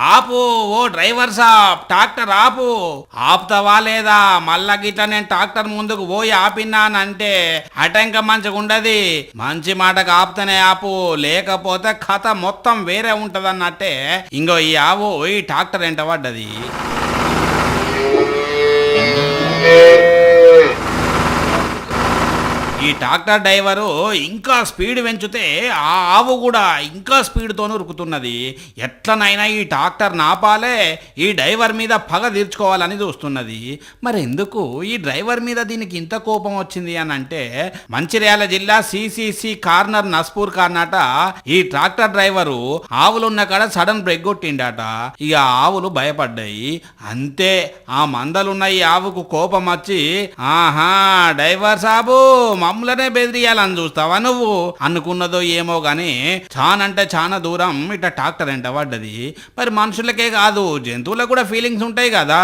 ఆపు ఓ డ్రైవర్ సాబ్ ట్రాక్టర్ ఆపు. ఆపుతావా లేదా? మళ్ళా గిట్లా నేను ట్రాక్టర్ ముందుకు పోయి ఆపినానంటే అటంక మంచిగా ఉండదు. మంచి మాటకు ఆపుతానే ఆపు, లేకపోతే కథ మొత్తం వేరే ఉంటదన్నట్టే. ఇంకో ఈ ఆవు ఈ ట్రాక్టర్ ఎంట పడ్డది. ఈ ట్రాక్టర్ డ్రైవరు ఇంకా స్పీడ్ పెంచితే ఆ ఆవు కూడా ఇంకా స్పీడ్తో ఉరుకుతున్నది. ఎట్లనైనా ఈ ట్రాక్టర్ నాపాలే, ఈ డ్రైవర్ మీద పగ తీర్చుకోవాలని చూస్తున్నది. మరి ఎందుకు ఈ డ్రైవర్ మీద దీనికి ఇంత కోపం వచ్చింది అని అంటే, మంచిర్యాల జిల్లా సిసిసి కార్నర్ నస్పూర్ కార్నట ఈ ట్రాక్టర్ డ్రైవరు ఆవులున్న కాడ సడన్ బ్రేక్ కొట్టిండట. ఇక ఆవులు భయపడ్డాయి. అంతే, ఆ మందలున్న ఈ ఆవుకు కోపం వచ్చి, ఆహా డ్రైవర్ సాబు మమ్మలనే బెదిరియాలని చూస్తావా నువ్వు అనుకున్నదో ఏమో గాని చానంటే చాలా దూరం ఇట్లా ట్రాక్టర్ ఎంట పడ్డది. మరి మనుషులకే కాదు జంతువులకు కూడా ఫీలింగ్స్ ఉంటాయి కదా.